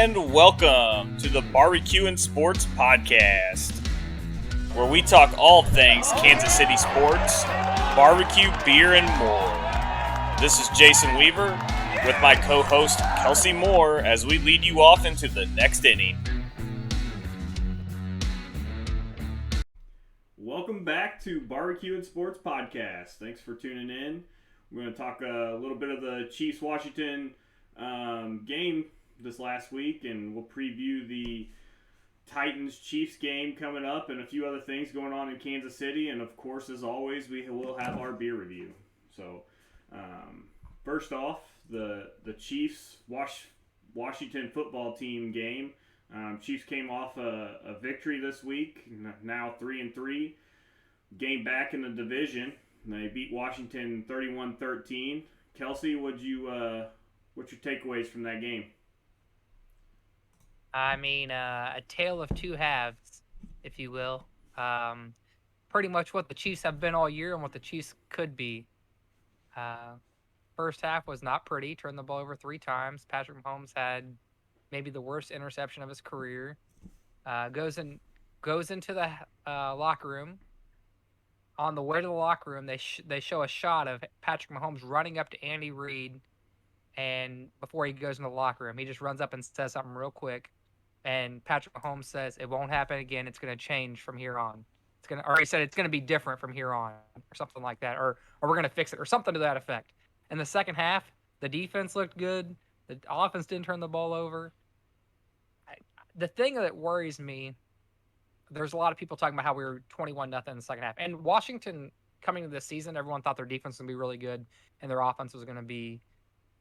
And welcome to the BBQn Sports Podcast, where we talk all things Kansas City sports, barbecue, beer, and more. This is Jason Weaver with my co-host Kelsey Moore as we lead you off into the next inning. Welcome back to BBQn Sports Podcast. Thanks for tuning in. We're going to talk a little bit of the Chiefs-Washington game this last week, and we'll preview the Titans-Chiefs game coming up and a few other things going on in Kansas City. And, of course, as always, we will have our beer review. So, first off, the Chiefs-Washington football team game. Chiefs came off a victory this week, now 3-3. Game back in the division. They beat Washington 31-13. Kelsey, what's your takeaways from that game? I mean, a tale of two halves, if you will. Pretty much what the Chiefs have been all year and what the Chiefs could be. First half was not pretty. Turned the ball over 3 times. Patrick Mahomes had maybe the worst interception of his career. Goes into the locker room. On the way to the locker room, they show a shot of Patrick Mahomes running up to Andy Reid, and before he goes into the locker room, he just runs up and says something real quick. And Patrick Mahomes says, "It won't happen again. It's going to change from here on. He said it's going to be different from here on, or something like that, or we're going to fix it, or something to that effect." In the second half, the defense looked good. The offense didn't turn the ball over. The thing that worries me, there's a lot of people talking about how we were 21-0 in the second half. And Washington, coming into this season, everyone thought their defense was going to be really good and their offense was going to be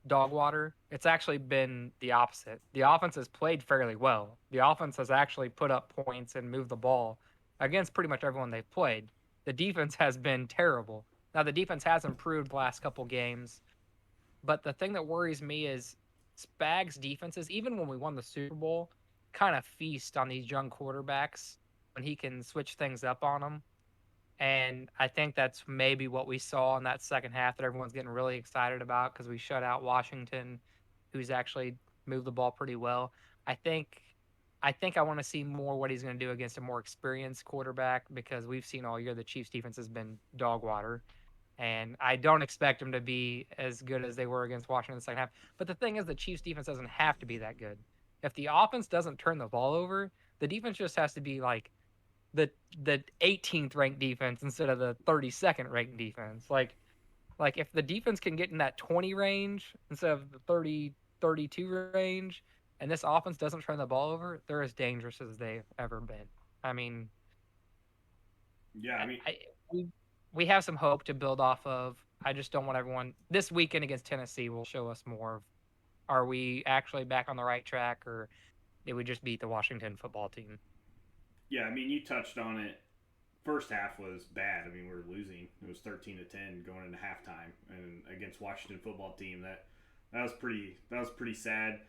dog water. It's actually been the opposite. The offense has played fairly well. The offense has actually put up points and moved the ball against pretty much everyone they've played. The defense has been terrible. Now, the defense has improved the last couple games, but the thing that worries me is Spags' defenses, even when we won the Super Bowl, kind of feast on these young quarterbacks when he can switch things up on them. And I think that's maybe what we saw in that second half that everyone's getting really excited about because we shut out Washington, who's actually moved the ball pretty well. I think I want to see more what he's going to do against a more experienced quarterback because we've seen all year the Chiefs' defense has been dog water. And I don't expect them to be as good as they were against Washington in the second half. But the thing is, the Chiefs' defense doesn't have to be that good. If the offense doesn't turn the ball over, the defense just has to be like the 18th ranked defense instead of the 32nd ranked defense. Like if the defense can get in that 20 range instead of the 30, 32 range, and this offense doesn't turn the ball over, they're as dangerous as they've ever been. I mean, we have some hope to build off of. I just don't want everyone. This weekend against Tennessee will show us more of, are we actually back on the right track, or did we just beat the Washington football team? Yeah, I mean, you touched on it. First half was bad. I mean, we were losing. It was 13-10 going into halftime, and against Washington football team, that was pretty sad.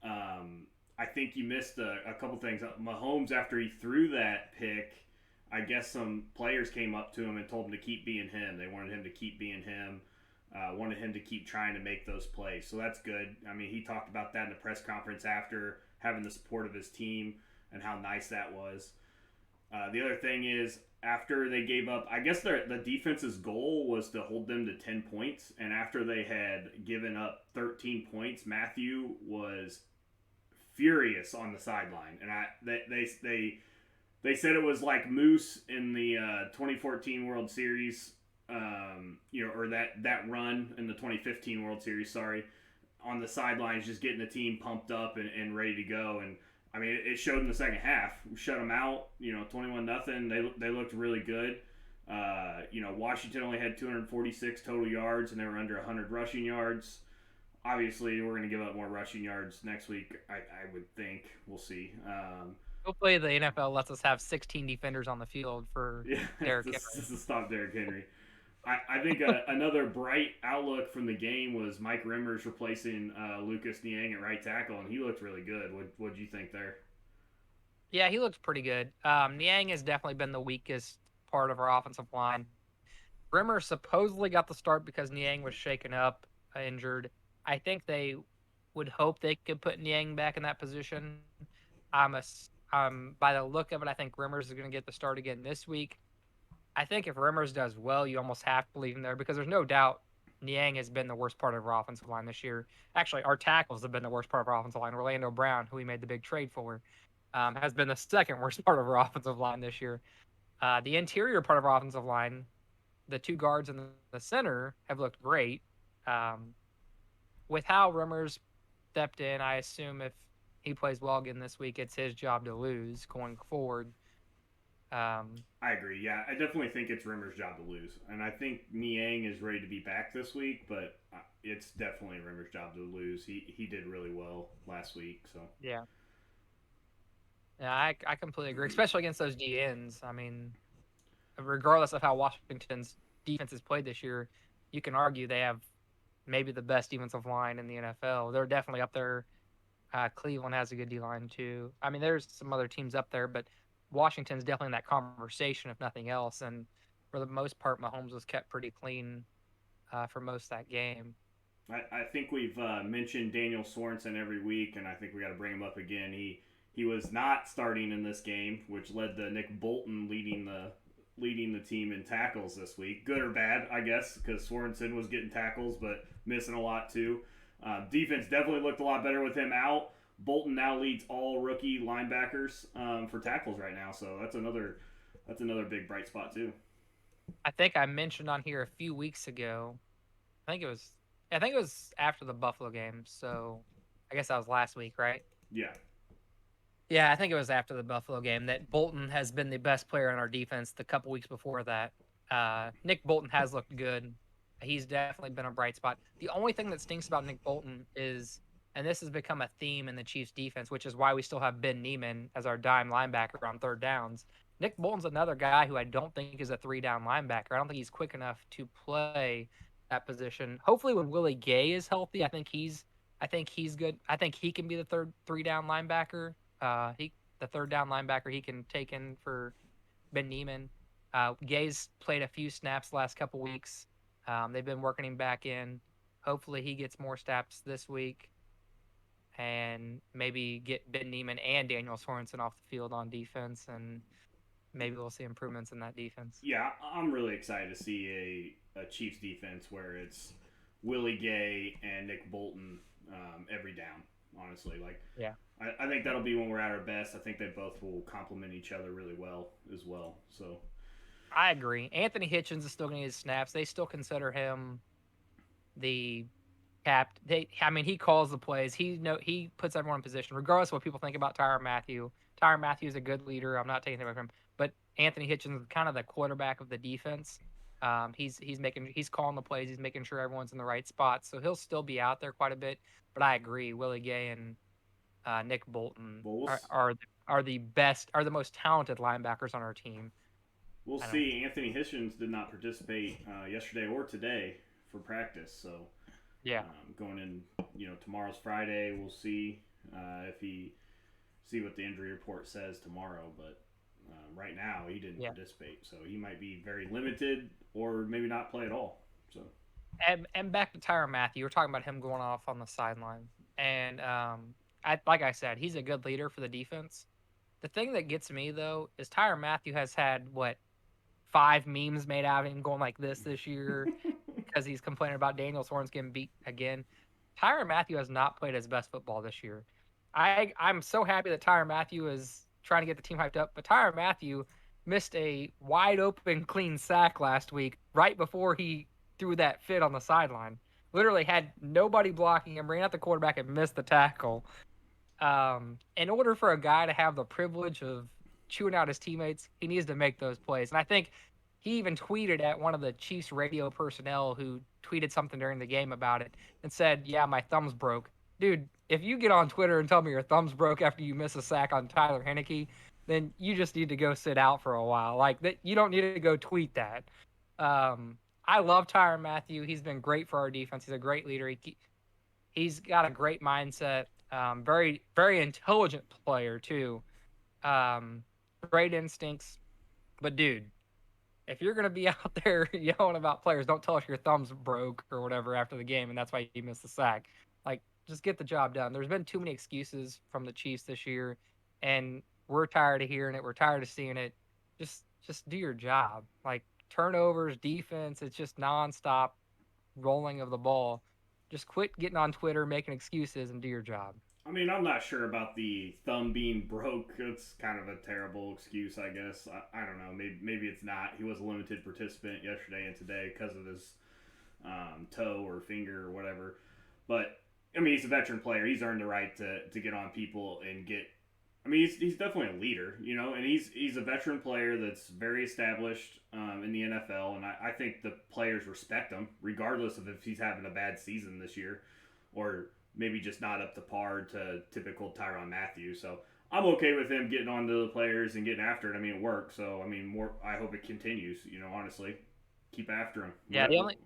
I think you missed a couple things. Mahomes, after he threw that pick, I guess some players came up to him and told him to keep being him. They wanted him to keep being him. Wanted him to keep trying to make those plays. So that's good. I mean, he talked about that in the press conference after having the support of his team and how nice that was. The other thing is, after they gave up, I guess the defense's goal was to hold them to 10 points. And after they had given up 13 points, Matthew was furious on the sideline. And they said it was like Moose in the 2014 World Series, or that run in the 2015 World Series, on the sidelines, just getting the team pumped up and ready to go. And I mean, it showed in the second half. We shut them out, 21-0. They looked really good. Washington only had 246 total yards, and they were under 100 rushing yards. Obviously, we're going to give up more rushing yards next week, I would think. We'll see. Hopefully the NFL lets us have 16 defenders on the field for Derrick Henry. To stop Derrick Henry. I think another bright outlook from the game was Mike Rimmers replacing Lucas Niang at right tackle, and he looked really good. What did you think there? Yeah, he looked pretty good. Niang has definitely been the weakest part of our offensive line. Rimmers supposedly got the start because Niang was shaken up, injured. I think they would hope they could put Niang back in that position. By the look of it, I think Rimmers is going to get the start again this week. I think if Rimmers does well, you almost have to leave him there because there's no doubt Niang has been the worst part of our offensive line this year. Actually, our tackles have been the worst part of our offensive line. Orlando Brown, who we made the big trade for, has been the second worst part of our offensive line this year. The interior part of our offensive line, the two guards in the center, have looked great. Um, with how Rimmers stepped in, I assume if he plays well again this week, it's his job to lose going forward. Um, I agree. Yeah, I definitely think it's Rimmer's job to lose, and I think Niang is ready to be back this week. But it's definitely Rimmer's job to lose. He did really well last week. So yeah. Yeah, I completely agree, especially against those DNs. I mean, regardless of how Washington's defense has played this year, you can argue they have maybe the best defensive line in the NFL. They're definitely up there. Cleveland has a good D line too. I mean, there's some other teams up there, but Washington's definitely in that conversation, if nothing else. And for the most part, Mahomes was kept pretty clean for most of that game. I think we've mentioned Daniel Sorensen every week, and I think we got to bring him up again. He was not starting in this game, which led to Nick Bolton leading the team in tackles this week. Good or bad, I guess, because Sorensen was getting tackles, but missing a lot too. Defense definitely looked a lot better with him out. Bolton now leads all rookie linebackers for tackles right now, so that's another big bright spot too. I think I mentioned on here a few weeks ago. I think it was I think it was after the Buffalo game. So I guess that was last week, right? Yeah, Yeah, I think it was after the Buffalo game that Bolton has been the best player in our defense the couple weeks before that. Nick Bolton has looked good. He's definitely been a bright spot. The only thing that stinks about Nick Bolton is, and this has become a theme in the Chiefs defense, which is why we still have Ben Neiman as our dime linebacker on third downs. Nick Bolton's another guy who I don't think is a three down linebacker. I don't think he's quick enough to play that position. Hopefully, when Willie Gay is healthy, I think he's good. I think he can be the third three down linebacker. He the third down linebacker he can take in for Ben Neiman. Gay's played a few snaps the last couple weeks. They've been working him back in. Hopefully he gets more snaps this week and maybe get Ben Neiman and Daniel Sorensen off the field on defense, and maybe we'll see improvements in that defense. yeah, I'm really excited to see a Chiefs defense where it's Willie Gay and Nick Bolton every down. Honestly, like Yeah. I think that'll be when we're at our best. I think they both will complement each other really well as well. So I agree. Anthony Hitchens is still going to get snaps. They still consider him the I mean, he calls the plays. He puts everyone in position, regardless of what people think about Tyrann Mathieu. Tyrann Mathieu is a good leader. I'm not taking anything away from him, but Anthony Hitchens is kind of the quarterback of the defense. He's calling the plays. He's making sure everyone's in the right spot. So he'll still be out there quite a bit. But I agree, Willie Gay and Nick Bolton well, are the best, are the most talented linebackers on our team. we'll I don't. see. Anthony Hitchens did not participate yesterday or today for practice, so Yeah. going in, tomorrow's Friday. We'll see if he see what the injury report says tomorrow. But right now, he didn't Yeah. participate, so he might be very limited or maybe not play at all. So And back to Tyrann Mathieu, we're talking about him going off on the sideline, and like I said, he's a good leader for the defense. The thing that gets me though is Tyrann Mathieu has had what 5 memes made out of him going like this year because he's complaining about Daniel Sorensen getting beat again. Tyrann Mathieu has not played his best football this year. I'm so happy that Tyrann Mathieu is trying to get the team hyped up, but Tyrann Mathieu missed a wide open clean sack last week right before he threw that fit on the sideline. Literally had nobody blocking him, ran out the quarterback and missed the tackle. In order for a guy to have the privilege of chewing out his teammates, he needs to make those plays. And I think he even tweeted at one of the Chiefs radio personnel who tweeted something during the game about it and said, "Yeah, my thumb's broke." Dude, if you get on Twitter and tell me your thumb's broke after you miss a sack on Tyler Heineke, then you just need to go sit out for a while. Like that, you don't need to go tweet that. I love Tyrann Mathieu. He's been great for our defense. He's a great leader. He's got a great mindset. Very, very intelligent player too. Um, Great instincts. But dude, if you're gonna be out there yelling about players, don't tell us your thumb's broke or whatever after the game, and that's why you missed the sack. Like, just get the job done. There's been too many excuses from the Chiefs this year, and we're tired of hearing it. We're tired of seeing it. Just do your job. Like turnovers, defense, it's just nonstop rolling of the ball. Just quit getting on Twitter making excuses and do your job. I mean, I'm not sure about the thumb being broke. It's kind of a terrible excuse, I guess. I don't know. Maybe it's not. He was a limited participant yesterday and today because of his toe or finger or whatever. But I mean, he's a veteran player. He's earned the right to get on people and get. I mean, he's definitely a leader, you know, and he's a veteran player that's very established in the NFL, and I think the players respect him, regardless of if he's having a bad season this year, or maybe just not up to par to typical Tyrann Mathieu. So I'm okay with him getting onto the players and getting after it. I mean, it worked. So I mean, more. I hope it continues. You know, honestly, keep after him. Yeah, the only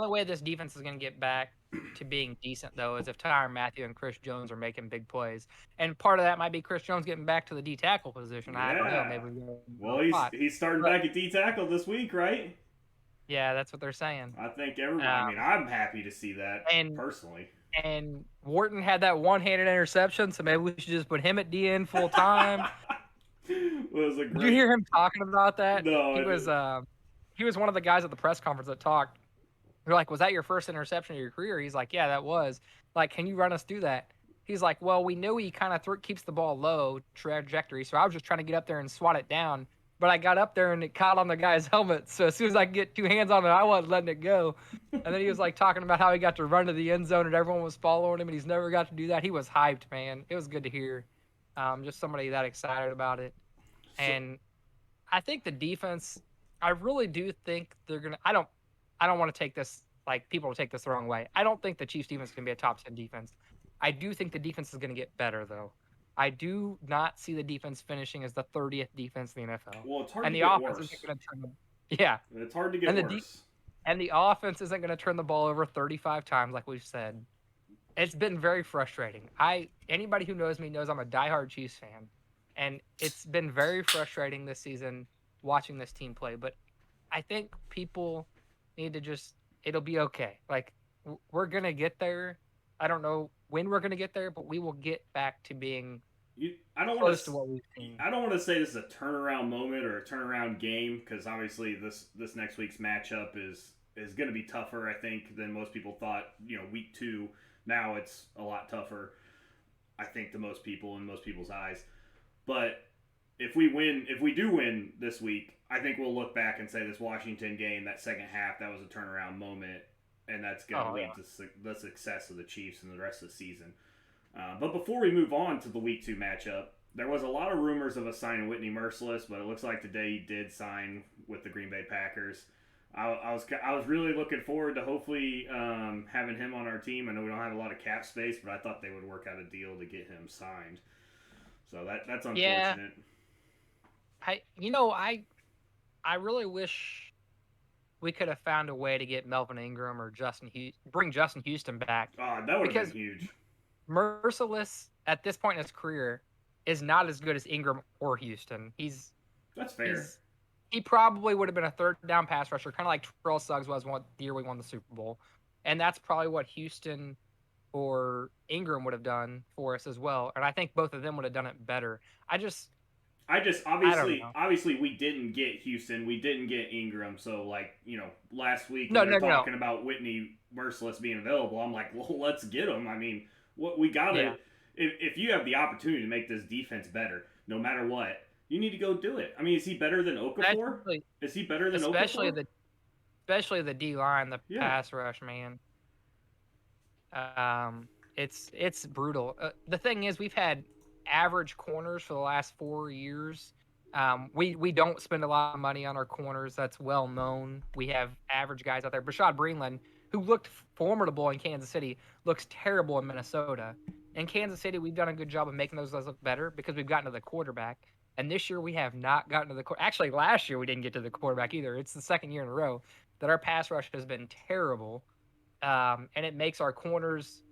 way this defense is going to get back to being decent though is if Tyrann Mathieu and Chris Jones are making big plays, and part of that might be Chris Jones getting back to the D tackle position. I don't know, maybe well, he's starting back at D tackle this week, right? Yeah, that's what they're saying. I think everybody. I mean, I'm happy to see that personally. And Wharton had that one-handed interception, so maybe we should just put him at DN full time. Did you hear him talking about that? No, he was one of the guys at the press conference that talked. They're like, "Was that your first interception of your career?" He's like, "Yeah, that was." Like, can you run us through that? He's like, "Well, we know he kind of keeps the ball low trajectory, so I was just trying to get up there and swat it down. But I got up there and it caught on the guy's helmet. So as soon as I could get two hands on it, I wasn't letting it go." And then he was like talking about how he got to run to the end zone and everyone was following him and he's never got to do that. He was hyped, man. It was good to hear. Just somebody that excited about it. And I think the defense, I really do think they're gonna. I don't want to take this like people will take this the wrong way. I don't think the Chiefs defense is gonna be a top 10 defense. I do think the defense is gonna get better though. I do not see the defense finishing as the 30th defense in the NFL. Well, it's hard and to the get offense worse. Isn't going to turn the, yeah. It's hard to get worse. And the offense isn't going to turn the ball over 35 times, like we've said. It's been very frustrating. Anybody who knows me knows I'm a diehard Chiefs fan, and it's been very frustrating this season watching this team play. But I think people need to it'll be okay. Like we're going to get there. I don't know when we're going to get there, but we will get back to being close to what we've seen. I don't want to say this is a turnaround moment or a turnaround game because obviously this next week's matchup is going to be tougher, I think, than most people thought. You know, week 2 now it's a lot tougher, I think, to most people in most people's eyes. But if we do win this week, I think we'll look back and say this Washington game, that second half, that was a turnaround moment. And that's going to lead to the success of the Chiefs in the rest of the season. But before we move on to the Week 2 matchup, there was a lot of rumors of us signing Whitney Merciless, but it looks like today he did sign with the Green Bay Packers. I was really looking forward to hopefully having him on our team. I know we don't have a lot of cap space, but I thought they would work out a deal to get him signed. So that's unfortunate. Yeah. I really wish we could have found a way to get Melvin Ingram or bring Justin Houston back. Oh, that would have been huge. Merciless at this point in his career is not as good as Ingram or Houston. That's fair. He probably would have been a third down pass rusher, kind of like Terrell Suggs was the year we won the Super Bowl. And that's probably what Houston or Ingram would have done for us as well. And I think both of them would have done it better. Obviously we didn't get Houston, we didn't get Ingram, so like, you know, last week we were talking about Whitney Merciless being available. I'm like, well, let's get him. I mean, what we gotta if you have the opportunity to make this defense better, no matter what, you need to go do it. I mean, is he better than Okafor? Is he better than Okafor? Especially the D line, the pass rush, man. It's brutal. The thing is, we've had average corners for the last 4 years. We don't spend a lot of money on our corners. That's well known. We have average guys out there. Bashaud Breeland, who looked formidable in Kansas City, looks terrible in Minnesota. In Kansas City, we've done a good job of making those guys look better because we've gotten to the quarterback. And this year we have not gotten to the quarterback. Actually, last year we didn't get to the quarterback either. It's the second year in a row that our pass rush has been terrible. And it makes our corners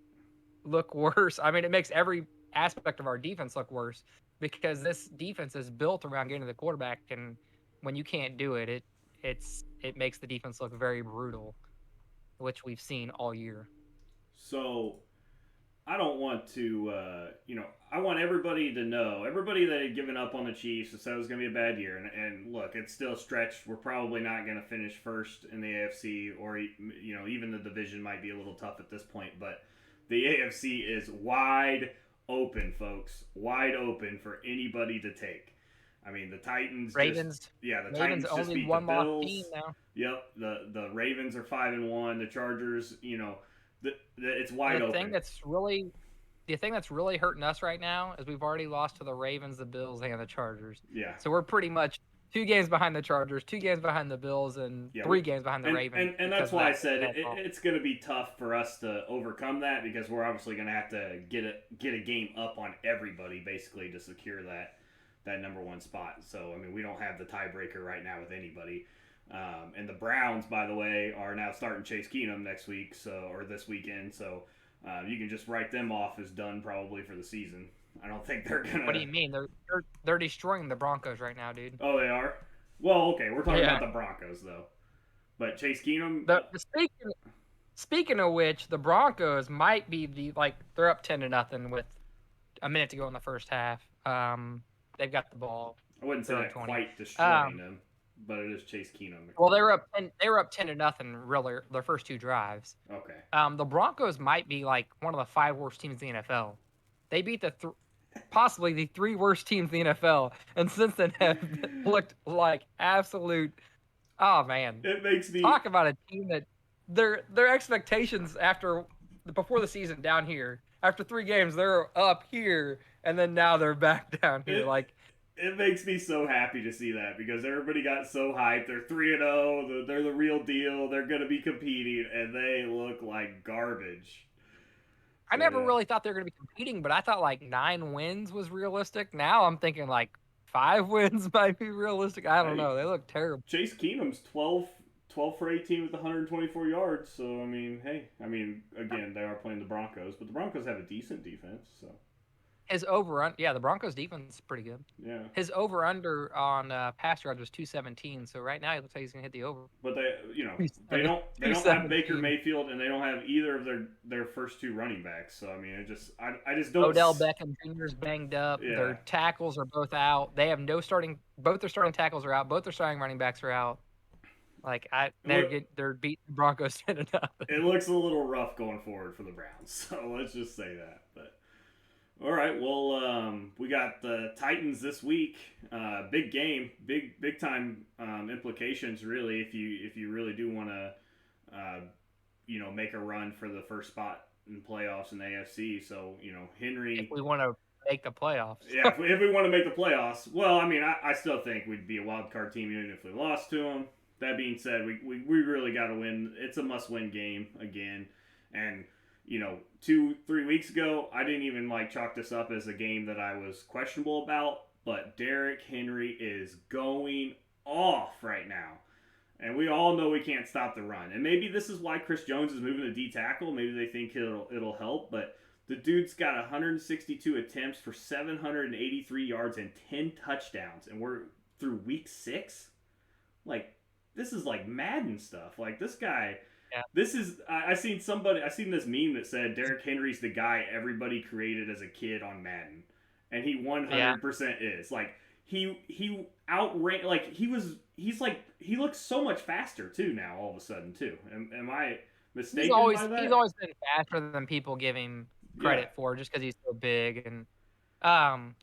look worse. I mean, it makes every aspect of our defense look worse because this defense is built around getting to the quarterback, and when you can't do it, it makes the defense look very brutal, which we've seen all year. So, I don't want to, I want everybody to know, everybody that had given up on the Chiefs and said it was going to be a bad year. And look, it's still stretched. We're probably not going to finish first in the AFC, or, even the division might be a little tough at this point. But the AFC is wide open, folks. Wide open for anybody to take. I mean, the Titans Ravens. the Ravens Titans just only beat the one loss team Bills. now. Yep, the Ravens are 5-1. The Chargers, it's wide The open. thing that's really hurting us right now is we've already lost to the Ravens, the Bills, and the Chargers. Yeah. So we're pretty much 2 games behind the Chargers, 2 games behind the Bills, and 3 games behind the Ravens. And that's why I said it's going to be tough for us to overcome that, because we're obviously going to have to get a game up on everybody basically to secure that number 1 spot. So I mean, we don't have the tiebreaker right now with anybody. And the Browns, by the way, are now starting Chase Keenum next week, or this weekend. So you can just write them off as done probably for the season. I don't think they're gonna. What do you mean? They're destroying the Broncos right now, dude. Oh, they are. Well, okay, we're talking about the Broncos though. But Chase Keenum. Speaking of which, the Broncos might be they're up 10-0 with a minute to go in the first half. They've got the ball. I wouldn't say that quite destroying them, but it is Chase Keenum. Well, they were up 10-0 really their first 2 drives. Okay. The Broncos might be like one of the 5 worst teams in the NFL. They beat possibly the 3 worst teams in the NFL, and since then have looked like absolute. Oh man, it makes me talk about a team that their expectations before the season down here. After 3 games, they're up here, and then now they're back down here. It makes me so happy to see that, because everybody got so hyped. They're 3-0. They're the real deal. They're going to be competing, and they look like garbage. I never really thought they were going to be competing, but I thought 9 wins was realistic. Now I'm thinking 5 wins might be realistic. I don't know. They look terrible. Chase Keenum's 12 for 18 with 124 yards. So, again, they are playing the Broncos, but the Broncos have a decent defense. So His the Broncos defense is pretty good. Yeah. His over/under on pass yards was 217. So right now, he looks like he's gonna hit the over. But they don't have Baker Mayfield, and they don't have either of their first 2 running backs. So I just don't. Odell Beckham Jr. is banged up. Yeah. Their tackles are both out. They have no starting. Both their starting tackles are out. Both their starting running backs are out. They're beating the Broncos 10-0. It looks a little rough going forward for the Browns. So let's just say that. But all right, well, we got the Titans this week. Big game, big time implications, really. If you really do want to, make a run for the first spot in playoffs in the AFC. So Henry. If we want to make the playoffs. Yeah, if we want to make the playoffs. Well, I still think we'd be a wild card team even if we lost to them. That being said, we really got to win. It's a must-win game again, and 2-3 weeks ago, I didn't even chalk this up as a game that I was questionable about, but Derrick Henry is going off right now. And we all know we can't stop the run. And maybe this is why Chris Jones is moving to D tackle. Maybe they think it'll help, but the dude's got 162 attempts for 783 yards and 10 touchdowns, and we're through week 6. This is Madden stuff. This guy. Yeah. This is I seen this meme that said Derrick Henry's the guy everybody created as a kid on Madden, and he 100% is. He outran he looks so much faster too now all of a sudden too. Am I mistaken by that? He's always been faster than people give him credit for, just because he's so big, and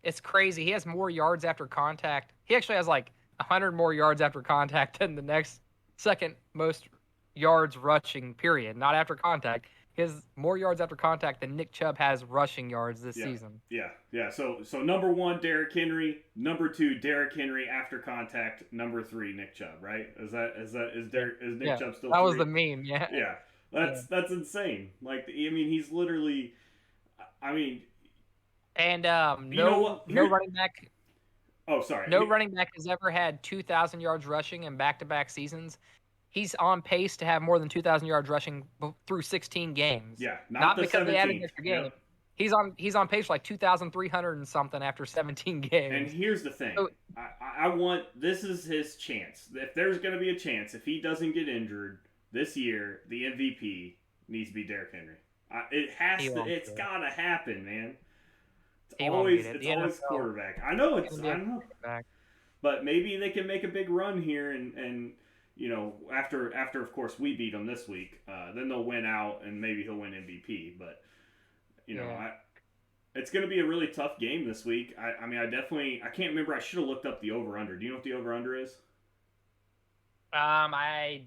it's crazy. He has more yards after contact. He actually has 100 more yards after contact than the next second most yards rushing, period. Not after contact. He has more yards after contact than Nick Chubb has rushing yards this season. Yeah. So number 1, Derrick Henry. Number 2, Derrick Henry after contact. Number 3, Nick Chubb. Right? Is Nick Chubb still? That 3? was the meme. Yeah. Yeah. That's insane. He's literally. And no running back. Oh, sorry. No running back has ever had 2,000 yards rushing in back-to-back seasons. He's on pace to have more than 2,000 yards rushing through 16 games. Yeah, not the because 17th. they added an extra game. Yep. He's on pace for 2,300 and something after 17 games. And here's the thing: this is his chance. If there's going to be a chance, if he doesn't get injured this year, the MVP needs to be Derrick Henry. It has He to. won't It's get it. gotta happen, man. He won't get it. It's The always NFL quarterback. I know is it's. gonna be I a know. quarterback. But maybe they can make a big run here, and after of course we beat them this week, then they'll win out, and maybe he'll win MVP. But Yeah. it's going to be a really tough game this week. I mean, I can't remember. I should have looked up the over under. Do you know what the over under is? I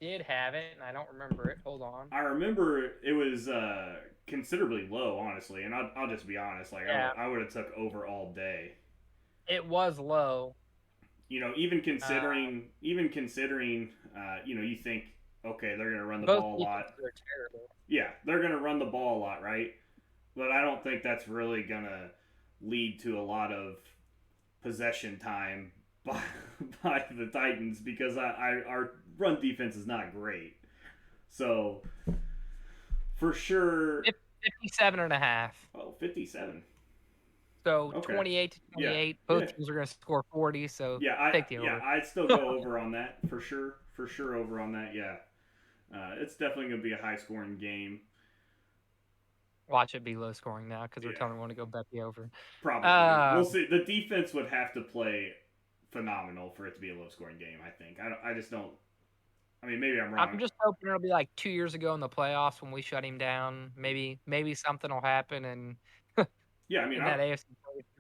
did have it, and I don't remember it. Hold on. I remember it was considerably low, honestly, and I'll just be honest. Like Yeah, I would have took over all day. it was low. Even considering, you think, okay, they're going to run the Both ball a lot. defenses are terrible. Yeah, they're going to run the ball a lot, right? But I don't think that's really going to lead to a lot of possession time by, by the Titans because our run defense is not great. So, for sure. 57.5. Oh, 57. So Okay. 28 to 28. Yeah. Both teams are going to score 40. So Yeah, take the over. I'd still go over on that for sure. For sure, over on that. Yeah, it's definitely going to be a high scoring game. Watch it be low scoring now because we're telling everyone to go bet the over. Probably. We'll see. The defense would have to play phenomenal for it to be a low scoring game. I think. I just don't. I mean, maybe I'm wrong. I'm just hoping it'll be like 2 years ago in the playoffs when we shut him down. Maybe something will happen and yeah, I mean, in that AFC.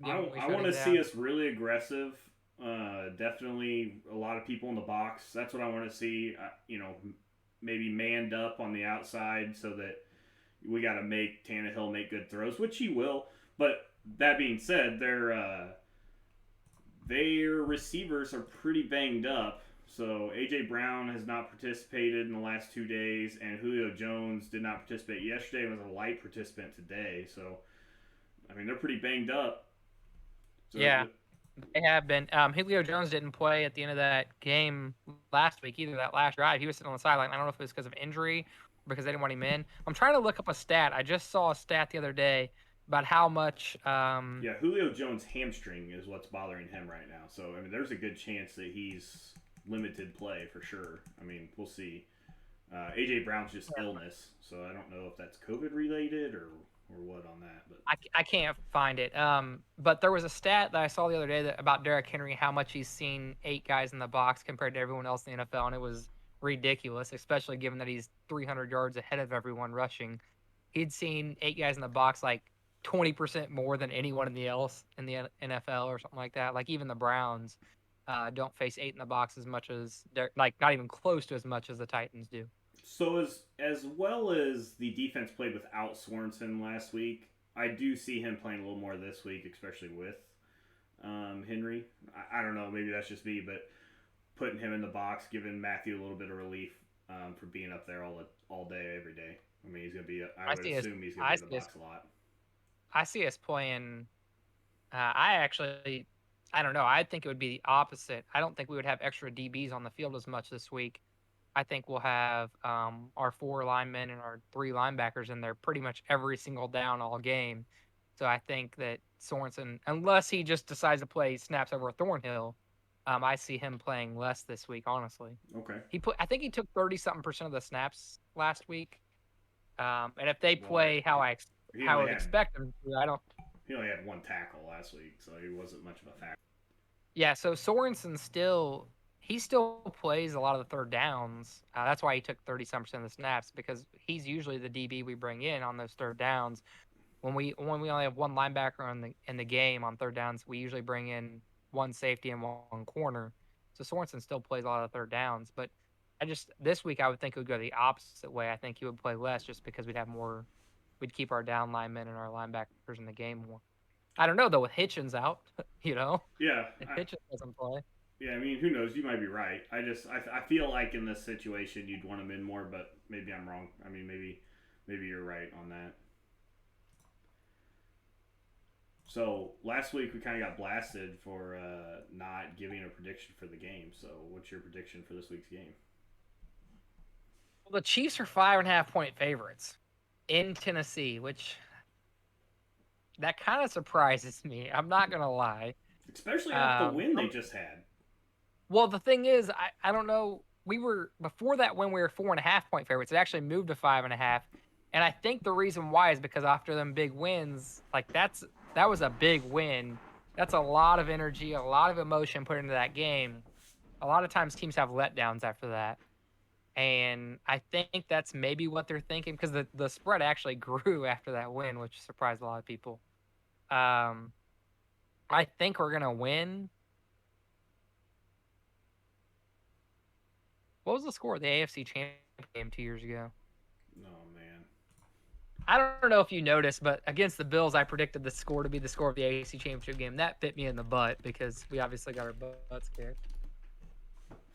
I want to see us really aggressive. Definitely a lot of people in the box. That's what I want to see. Maybe manned up on the outside so that we got to make Tannehill make good throws, which he will. But that being said, their receivers are pretty banged up. So AJ Brown has not participated in the last 2 days, and Julio Jones did not participate yesterday and was a light participant today. So, I mean, they're pretty banged up. So yeah, they have been. Julio Jones didn't play at the end of that game last week either. That last drive, he was sitting on the sideline. I don't know if it was because of injury or because they didn't want him in. I'm trying to look up a stat. I just saw a stat the other day about how much. Yeah, Julio Jones' hamstring is what's bothering him right now. So I mean, there's a good chance that he's limited play for sure. I mean, we'll see. AJ Brown's just illness, so I don't know if that's COVID related or what on that. But I can't find it. But there was a stat that I saw the other day about Derrick Henry, how much he's seen 8 guys in the box compared to everyone else in the NFL, and it was ridiculous, especially given that he's 300 yards ahead of everyone rushing. He'd seen 8 guys in the box like 20% more than anyone in the NFL or something like that. Like even the Browns don't face 8 in the box as much as not even close to as much as the Titans do. So as well as the defense played without Sorensen last week, I do see him playing a little more this week, especially with Henry. I don't know, maybe that's just me, but putting him in the box, giving Matthew a little bit of relief for being up there all day, every day. I mean, he's gonna be. I would assume he's gonna be in the box a lot. I see us playing. I don't know. I think it would be the opposite. I don't think we would have extra DBs on the field as much this week. I think we'll have our 4 linemen and our 3 linebackers in there pretty much every single down all game. So I think that Sorensen, unless he just decides to play snaps over Thornhill, I see him playing less this week. Honestly, okay. I think he took 30-something% of the snaps last week. And if they play how I would expect them to, I don't. He only had 1 tackle last week, so he wasn't much of a factor. Yeah, so Sorensen still plays a lot of the third downs. That's why he took 30-some% of the snaps, because he's usually the DB we bring in on those third downs. When we only have 1 linebacker in the game on third downs, we usually bring in 1 safety and 1 corner. So Sorensen still plays a lot of third downs, but this week I would think it would go the opposite way. I think he would play less just because we'd keep our down linemen and our linebackers in the game more. I don't know though with Hitchens out, Yeah. if Hitchens doesn't play. Yeah, I mean, who knows? You might be right. I feel like in this situation you'd want him in more, but maybe I'm wrong. I mean, maybe you're right on that. So last week we kind of got blasted for not giving a prediction for the game. So what's your prediction for this week's game? Well, the Chiefs are 5.5-point favorites in Tennessee, which that kind of surprises me. I'm not gonna lie. Especially after the win they just had. Well, the thing is, I don't know. Before that when we were 4.5-point favorites. It actually moved to 5.5, And I think the reason why is because after them big wins, like that was a big win. That's a lot of energy, a lot of emotion put into that game. A lot of times teams have letdowns after that. And I think that's maybe what they're thinking because the spread actually grew after that win, which surprised a lot of people. I think we're gonna win. What was the score of the AFC Championship game 2 years ago? Oh man. I don't know if you noticed, but against the Bills, I predicted the score to be the score of the AFC Championship game. That bit me in the butt because we obviously got our butts kicked.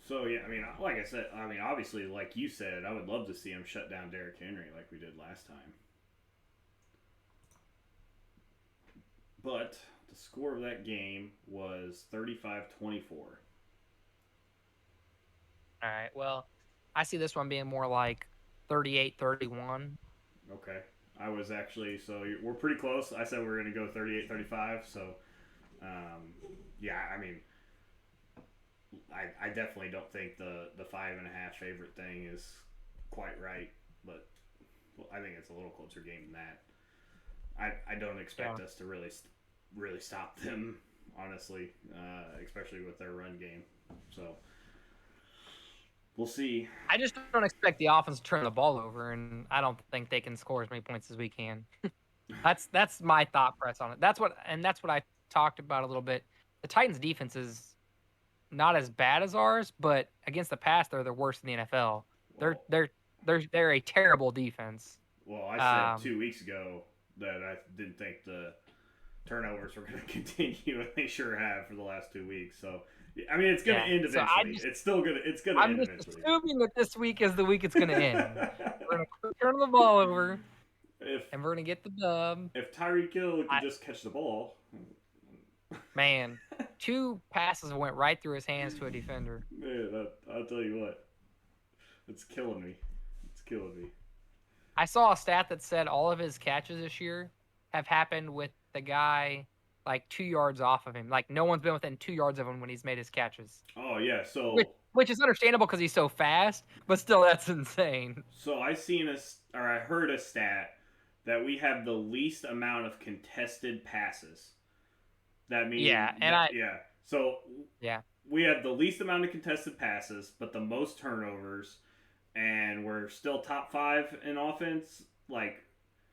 So yeah, I mean, like I said, I mean, obviously, like you said, I would love to see him shut down Derrick Henry like we did last time. But the score of that game was 35-24. All right. Well, I see this one being more like 38-31. Okay. I was actually, so we're pretty close. I said we were going to go 38-35. So, yeah, I mean, I definitely don't think the 5.5 favorite thing is quite right, but I think it's a little closer game than that. I don't expect us to really stop them, honestly, especially with their run game. So we'll see. I just don't expect the offense to turn the ball over, and I don't think they can score as many points as we can. That's my thought press on it. That's what I talked about a little bit. The Titans' defense is not as bad as ours, but against the pass, they're the worst in the NFL. They're a terrible defense. Well, I said 2 weeks ago that I didn't think the turnovers were going to continue, and they sure have for the last 2 weeks. So, I mean, it's going to end eventually. It's going to end eventually. I'm just assuming that this week is the week it's going to end. We're going to turn the ball over, and we're going to get the dub. If Tyreek Hill could just catch the ball. Man, 2 passes went right through his hands to a defender. Man, I'll tell you what. It's killing me. It's killing me. I saw a stat that said all of his catches this year have happened with the guy like 2 yards off of him. Like no one's been within 2 yards of him when he's made his catches. Oh yeah, so which is understandable because he's so fast, but still that's insane. So I heard a stat that we have the least amount of contested passes. That means So we have the least amount of contested passes, but the most turnovers, and we're still top 5 in offense. Like,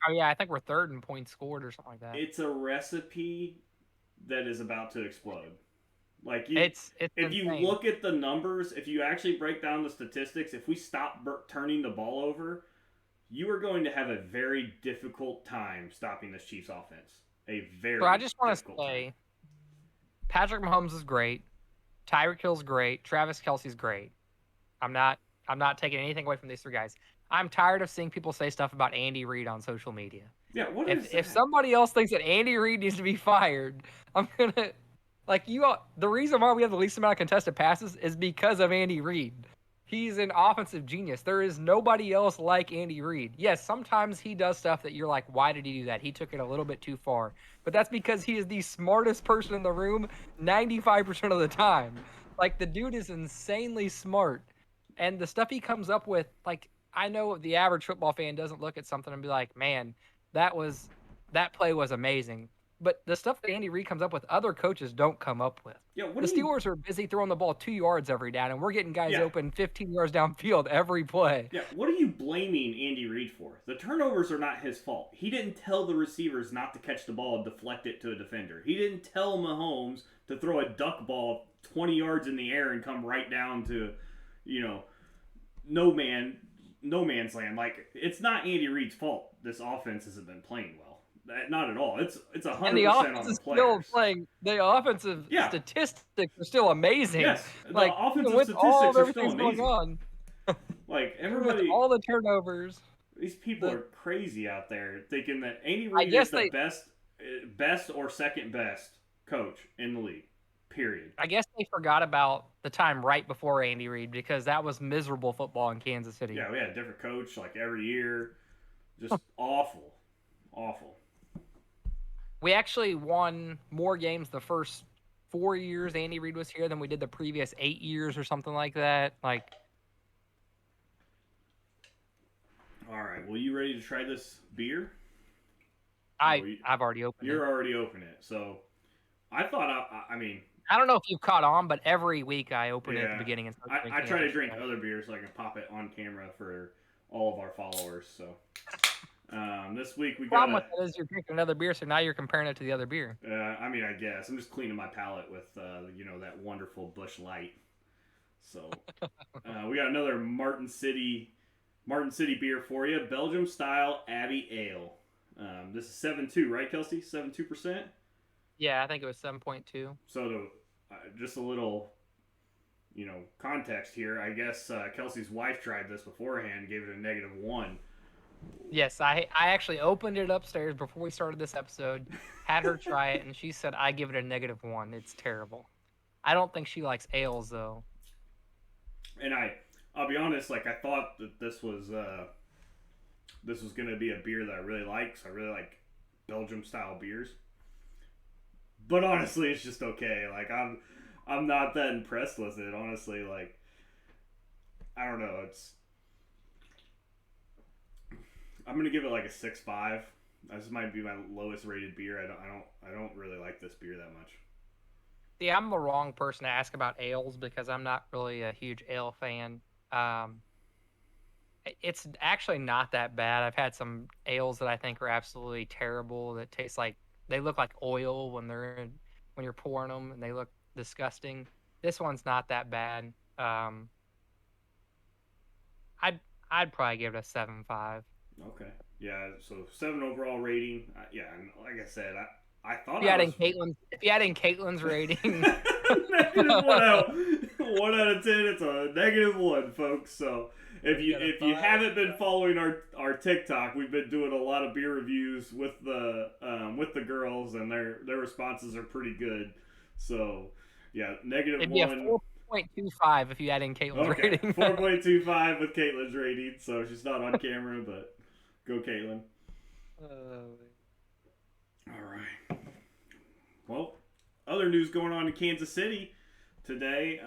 oh yeah, I think we're 3rd in points scored or something like that. It's a recipe that is about to explode. Like it's if insane. You look at the numbers, if you actually break down the statistics, if we stop turning the ball over, you are going to have a very difficult time stopping this Chiefs offense. So I just want to say, Patrick Mahomes is great. Tyreek Hill's great. Travis Kelce's great. I'm not taking anything away from these 3 guys. I'm tired of seeing people say stuff about Andy Reid on social media. Yeah, if somebody else thinks that Andy Reid needs to be fired, I'm gonna the reason why we have the least amount of contested passes is because of Andy Reid. He's an offensive genius. There is nobody else like Andy Reid. Yes, sometimes he does stuff that you're like, why did he do that? He took it a little bit too far. But that's because he is the smartest person in the room 95% of the time. Like, the dude is insanely smart. And the stuff he comes up with, like, I know the average football fan doesn't look at something and be like, man, that play was amazing. But the stuff that Andy Reid comes up with, other coaches don't come up with. Yeah, the Steelers are busy throwing the ball 2 yards every down, and we're getting guys open 15 yards downfield every play. Yeah, what are you blaming Andy Reid for? The turnovers are not his fault. He didn't tell the receivers not to catch the ball and deflect it to a defender. He didn't tell Mahomes to throw a duck ball 20 yards in the air and come right down to, no man's land. Like, it's not Andy Reid's fault this offense hasn't been playing well. Not at all. It's 100% on the players. The offensive statistics are still amazing. Yes, the like, offensive with statistics are still amazing. Going on. Like, everybody, with all the turnovers. These people are crazy out there thinking that Andy Reid is the best or second best coach in the league. Period. I guess they forgot about the time right before Andy Reid because that was miserable football in Kansas City. Yeah, we had a different coach like every year. Just awful. We actually won more games the first 4 years Andy Reid was here than we did the previous 8 years or something like that. Like, all right. right. Well, you ready to try this beer? I've already opened it. You're already open it. So I thought I mean, I don't know if you've caught on, but every week I open it at the yeah. beginning and start I drinking try it. to drink other beers so I can pop it on camera for all of our followers. So this week we The got problem with that is you're drinking another beer, so now you're comparing it to the other beer. I mean, I guess I'm just cleaning my palate with that wonderful Busch Light. So we got another Martin City beer for you, Belgium style Abbey Ale. This is 7.2, right, Kelsey? 7.2%. Yeah, I think it was 7.2. So to just a little, context here. I guess Kelsey's wife tried this beforehand, gave it a -1. Yes, I actually opened it upstairs before we started this episode, had her try it, and she said I give it a -1. It's terrible. I don't think she likes ales though. And I'll be honest, like I thought that this was gonna be a beer that I really like. So I really like Belgium style beers. But honestly, it's just okay. Like I'm not that impressed with it. Honestly, like I don't know. I'm gonna give it like a 6.5. This might be my lowest rated beer. I don't really like this beer that much. See, I'm the wrong person to ask about ales because I'm not really a huge ale fan. It's actually not that bad. I've had some ales that I think are absolutely terrible that taste like they look like oil when when you're pouring them and they look disgusting. This one's not that bad. I'd probably give it a 7.5. Okay. Yeah. So 7 overall rating. Yeah. And like I said, I thought If you add in Caitlin's rating, -1 out. 1 out of 10. It's a -1, folks. So if you haven't been following our TikTok, we've been doing a lot of beer reviews with the girls, and their responses are pretty good. So yeah, it'd be a -1. 4.25 if you add in Caitlin's Okay, rating. 4.25 with Caitlin's rating. So she's not on camera, but go Caitlin. All right. Well, other news going on in Kansas City today.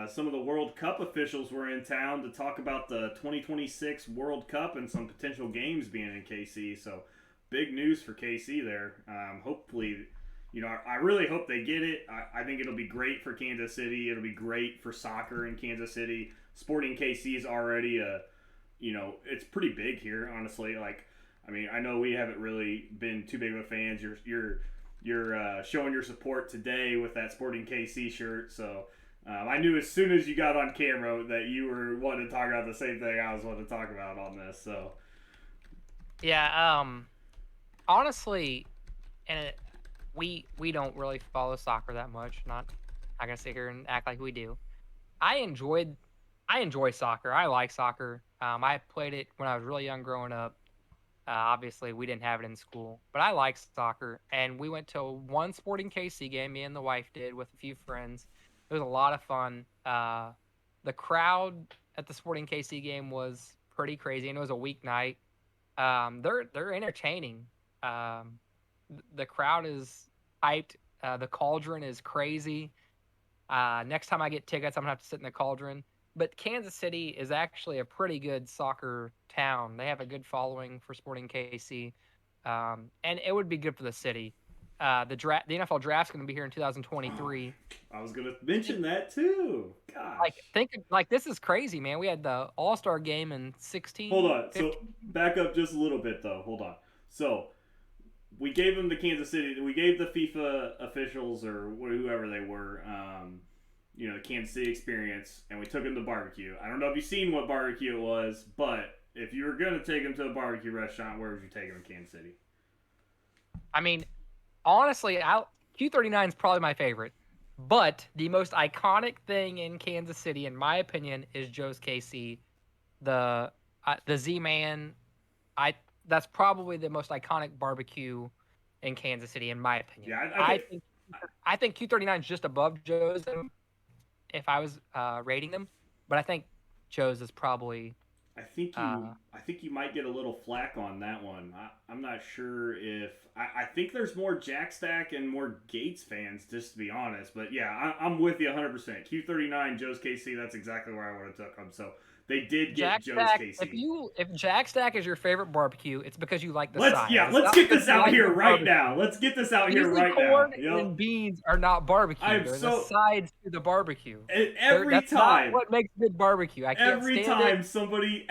Some of the World Cup officials were in town to talk about the 2026 World Cup and some potential games being in KC. So, big news for KC there. Hopefully, I really hope they get it. I think it'll be great for Kansas City. It'll be great for soccer in Kansas City. Sporting KC is already it's pretty big here, honestly. Like, I mean, I know we haven't really been too big of a fans. You're showing your support today with that Sporting KC shirt. So I knew as soon as you got on camera that you were wanting to talk about the same thing I was wanting to talk about on this. So Yeah, honestly, and we don't really follow soccer that much. Not gonna sit here and act like we do. I enjoy soccer. I like soccer. I played it when I was really young growing up. Obviously, we didn't have it in school, but I like soccer. And we went to one Sporting KC game. Me and the wife did with a few friends. It was a lot of fun. The crowd at the Sporting KC game was pretty crazy, and it was a weeknight. They're entertaining. The crowd is hyped. The cauldron is crazy. Next time I get tickets, I'm gonna have to sit in the cauldron. But Kansas City is actually a pretty good soccer town. They have a good following for Sporting KC, and it would be good for the city. The NFL draft's going to be here in 2023. I was gonna mention that too. Gosh. This is crazy, man. We had the All-Star game in 16. Hold on. 15. So back up just a little bit though. Hold on. So we gave them the Kansas City. We gave the FIFA officials or whoever they were. The Kansas City experience, and we took them to barbecue. I don't know if you've seen what barbecue it was, but if you were going to take them to a barbecue restaurant, where would you take them in Kansas City? I mean, honestly, Q39 is probably my favorite, but the most iconic thing in Kansas City, in my opinion, is Joe's KC. The Z-Man, that's probably the most iconic barbecue in Kansas City, in my opinion. Yeah, I think Q39 is just above Joe's if I was rating them, but I think Joe's is probably. I think you might get a little flack on that one. I'm not sure if I think there's more Jack Stack and more Gates fans, just to be honest. But yeah, I'm with you 100%. Q39, Joe's KC, that's exactly where I would have took them. So They did get Jack Joe's Stack. KC. If Jack Stack is your favorite barbecue, it's because you like the Let's side. It's let's not get because this you out like here the right barbecue. now. Let's get this out here Usually right corn now. and beans are not barbecue. They're the sides to the barbecue. That's not what makes good barbecue. I can't every stand time it. somebody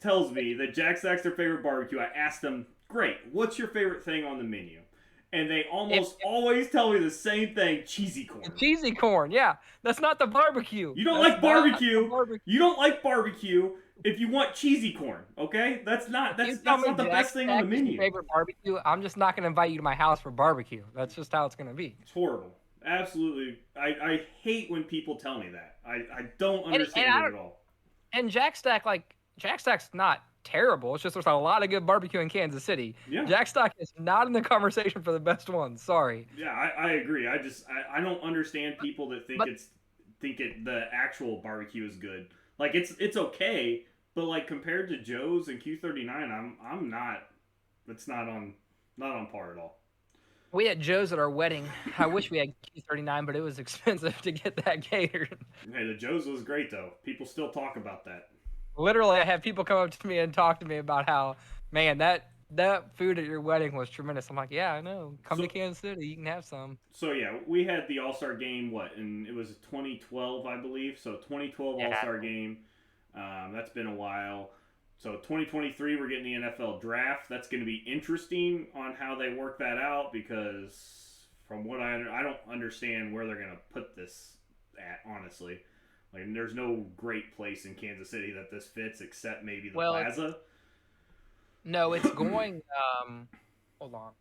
tells me that Jack Stack's their favorite barbecue, I ask them, "Great, what's your favorite thing on the menu?" And they almost always tell me the same thing: cheesy corn. Cheesy corn, yeah, that's not the barbecue. You don't like barbecue. You don't like barbecue. If you want cheesy corn, okay, that's not the best thing on the menu. Your favorite barbecue, I'm just not going to invite you to my house for barbecue. That's just how it's going to be. It's horrible. Absolutely, I hate when people tell me that. I don't understand it at all. And Jack Stack's not terrible. It's just there's a lot of good barbecue in Kansas City. Yeah. Jack Stack is not in the conversation for the best ones. Sorry. Yeah, I agree. I don't understand people that think the actual barbecue is good. Like it's okay, but like compared to Joe's and Q39, I'm not. It's not on par at all. We had Joe's at our wedding. I wish we had Q39, but it was expensive to get that catered. Hey, the Joe's was great though. People still talk about that. Literally, I have people come up to me and talk to me about how, man, that food at your wedding was tremendous. I'm like, yeah, I know. Come to Kansas City, you can have some. So yeah, we had the All-Star game. And it was 2012, I believe. So 2012 All-Star game. That's been a while. So 2023, we're getting the NFL draft. That's going to be interesting on how they work that out because from what I don't understand where they're going to put this at, honestly. Like, there's no great place in Kansas City that this fits except maybe the Plaza. No, it's going. Hold on.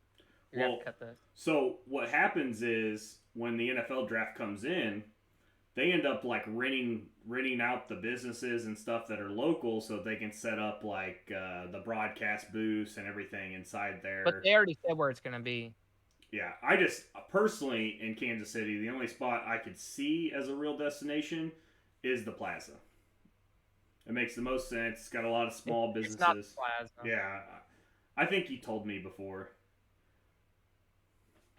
You're gonna have to cut this. So what happens is when the NFL draft comes in, they end up like renting out the businesses and stuff that are local, so they can set up like the broadcast booths and everything inside there. But they already said where it's gonna be. Yeah, I just personally in Kansas City, the only spot I could see as a real destination is the Plaza. It makes the most sense. It's got a lot of small businesses. It's not the Plaza. Yeah, I think you told me before.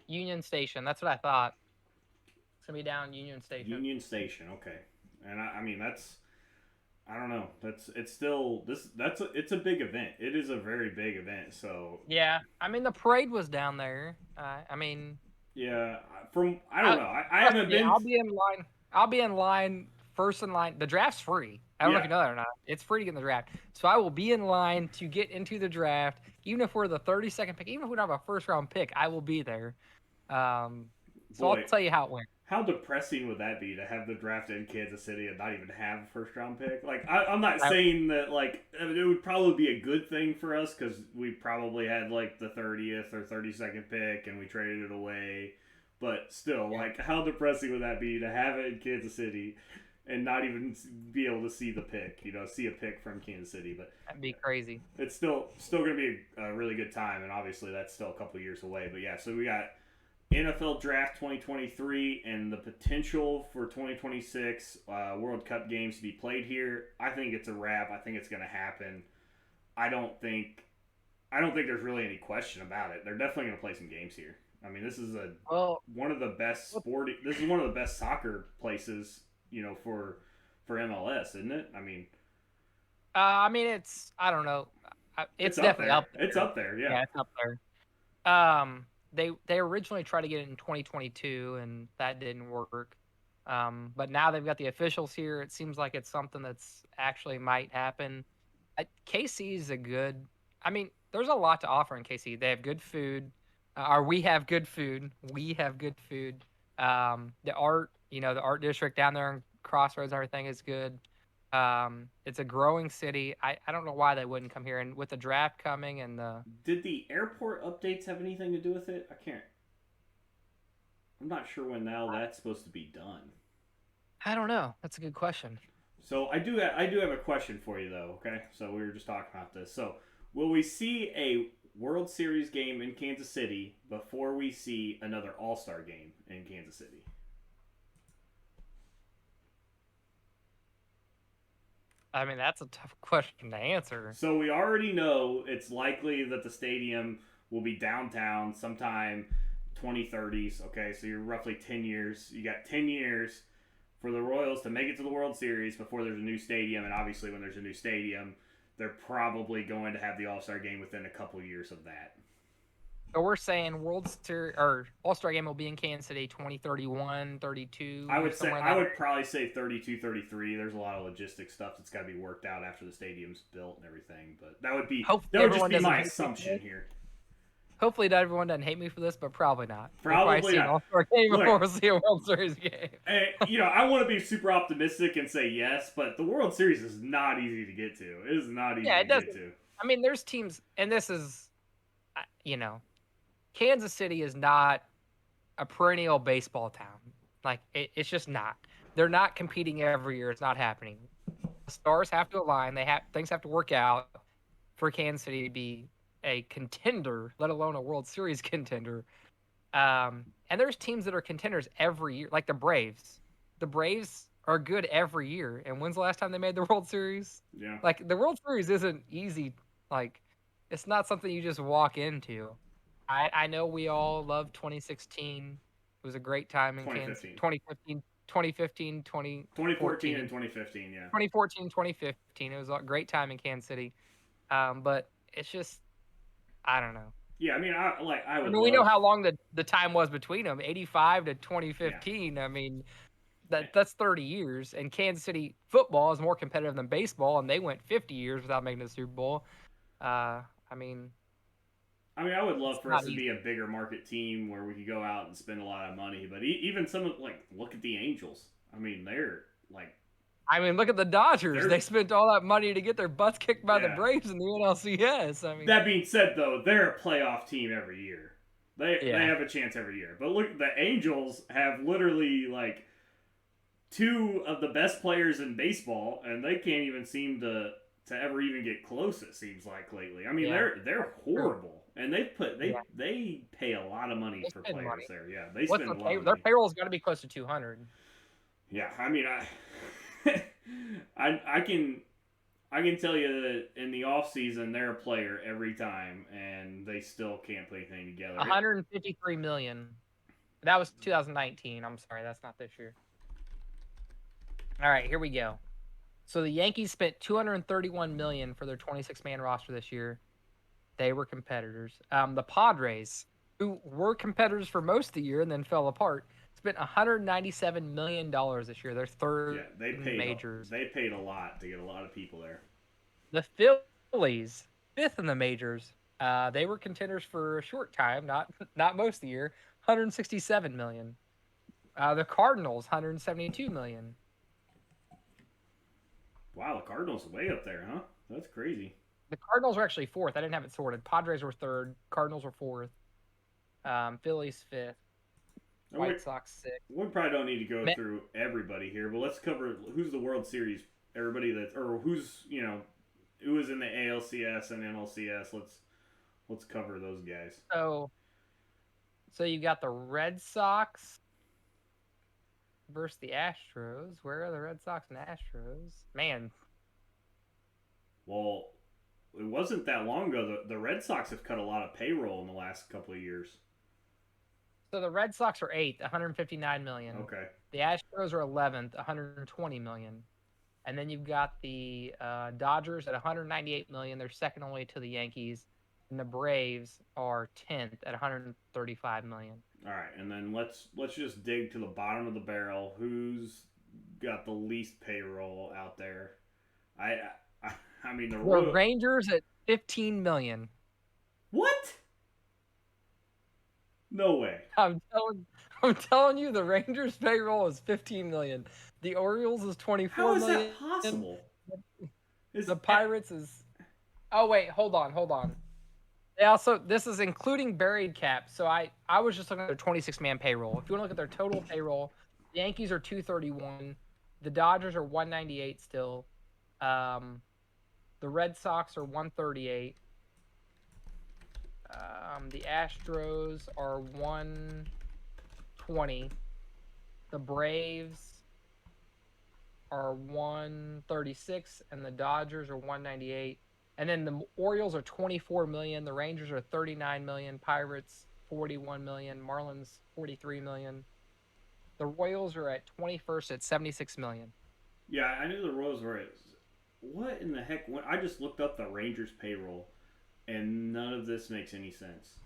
Union Station. That's what I thought. It's gonna be down Union Station. Union Station, okay. And I mean that's, I don't know. It's a big event. It is a very big event. So yeah, I mean the parade was down there. I mean. Yeah, I don't know. I haven't been. I'll be in line. I'll be in line. First in line. The draft's free. I don't know if you know that or not. It's free to get in the draft. So I will be in line to get into the draft. Even if we're the 32nd pick, even if we don't have a first round pick, I will be there. I'll tell you how it went. How depressing would that be to have the draft in Kansas City and not even have a first round pick? Like, I'm not saying that, like, it would probably be a good thing for us because we probably had, like, the 30th or 32nd pick and we traded it away. But still, like, how depressing would that be to have it in Kansas City and not even be able to see the pick, see a pick from Kansas City? But that'd be crazy. It's still going to be a really good time, and obviously that's still a couple years away. But yeah, so we got NFL Draft 2023 and the potential for 2026 World Cup games to be played here. I think it's a wrap. I think it's going to happen. I don't think there's really any question about it. They're definitely going to play some games here. I mean, this is one of the best This is one of the best soccer places, for MLS, isn't it? I mean, it's, I don't know. It's definitely up there. It's up there, yeah. Yeah, it's up there. They originally tried to get it in 2022, and that didn't work. But now they've got the officials here. It seems like it's something that's actually might happen. KC is there's a lot to offer in KC. They have good food. We have good food. We have good food. The art, the art district down there in Crossroads and everything is good. It's a growing city. I don't know why they wouldn't come here. And with the draft coming and Did the airport updates have anything to do with it? I'm not sure when that's supposed to be done. I don't know. That's a good question. So I do have a question for you though, okay? So we were just talking about this. So will we see a World Series game in Kansas City before we see another All-Star game in Kansas City? I mean, that's a tough question to answer. So we already know it's likely that the stadium will be downtown sometime 2030s, okay? So you're roughly 10 years. You got 10 years for the Royals to make it to the World Series before there's a new stadium, and obviously when there's a new stadium, they're probably going to have the All-Star game within a couple years of that. So we're saying World Series or All-Star game will be in Kansas City 2031, 32. I would probably say 32, 33. There's a lot of logistics stuff that's got to be worked out after the stadium's built and everything, but that would just be my assumption here. Hopefully, not everyone doesn't hate me for this, but probably not. Probably see not. An All-Star game before we see a World Series game. Hey, I want to be super optimistic and say yes, but the World Series is not easy to get to. It is not easy to get to. I mean, there's teams, and this is, Kansas City is not a perennial baseball town. Like, it's just not. They're not competing every year. It's not happening. The stars have to align. Things have to work out for Kansas City to be a contender, let alone a World Series contender. And there's teams that are contenders every year, like the Braves. The Braves are good every year. And when's the last time they made the World Series? Yeah. Like, the World Series isn't easy. Like, it's not something you just walk into. I know we all love 2016. It was a great time in Kansas. 2014 and 2015, yeah. 2014, 2015. It was a great time in Kansas City. But it's just, I don't know. Yeah, I mean, we know how long the time was between them, 85 to 2015. Yeah. I mean, that's 30 years. And Kansas City football is more competitive than baseball, and they went 50 years without making the Super Bowl. I would love for us to be a bigger market team where we could go out and spend a lot of money. But even some of, look at the Angels. I mean, they're look at the Dodgers. They spent all that money to get their butts kicked by the Braves in the NLCS. I mean, that being said, though, they're a playoff team every year. They have a chance every year. But look, the Angels have literally, two of the best players in baseball, and they can't even seem to ever even get close, it seems like, lately. I mean, they're horrible. And they pay a lot of money for players there. Yeah, they spend a lot of money. Their payroll's got to be close to 200. Yeah, I mean, I can tell you that in the off season they're a player every time, and they still can't put anything together. 153 million. That was 2019. I'm sorry, that's not this year. All right, here we go. So the Yankees spent 231 million for their 26-man roster this year. They were competitors. The Padres, who were competitors for most of the year and then fell apart, spent $197 million this year. They're third in the majors. They paid a lot to get a lot of people there. The Phillies, fifth in the majors. They were contenders for a short time, not most of the year. $167 million. The Cardinals, $172 million. Wow, the Cardinals way up there, huh? That's crazy. The Cardinals were actually fourth. I didn't have it sorted. Padres were third. Cardinals were fourth. Phillies fifth. White Sox sixth. We probably don't need to go through everybody here, but let's cover who's the World Series. Everybody who's who is in the ALCS and NLCS. Let's cover those guys. So you got the Red Sox versus the Astros. Where are the Red Sox and Astros? Man. Well, it wasn't that long ago. The Red Sox have cut a lot of payroll in the last couple of years. So the Red Sox are 8th, $159 million. Okay. The Astros are 11th, $120 million. And then you've got the Dodgers at $198 million. They're second only to the Yankees. And the Braves are 10th at $135 million. All right, and then let's just dig to the bottom of the barrel. Who's got the least payroll out there? I mean, the Rangers at $15 million. What? No way. I'm telling you, the Rangers' payroll is $15 million. The Orioles is $24 million. How is that possible? The Pirates is. Oh wait, hold on. They also, this is including buried cap. So I was just looking at their 26-man payroll. If you want to look at their total payroll, the Yankees are 231. The Dodgers are 198 still. The Red Sox are 138. The Astros are 120. The Braves are 136, and the Dodgers are 198. And then the Orioles are 24 million. The Rangers are 39 million. Pirates 41 million. Marlins 43 million. The Royals are at 21st at 76 million. Yeah, I knew the Royals were at. What in the heck? I just looked up the Rangers payroll, and none of this makes any sense.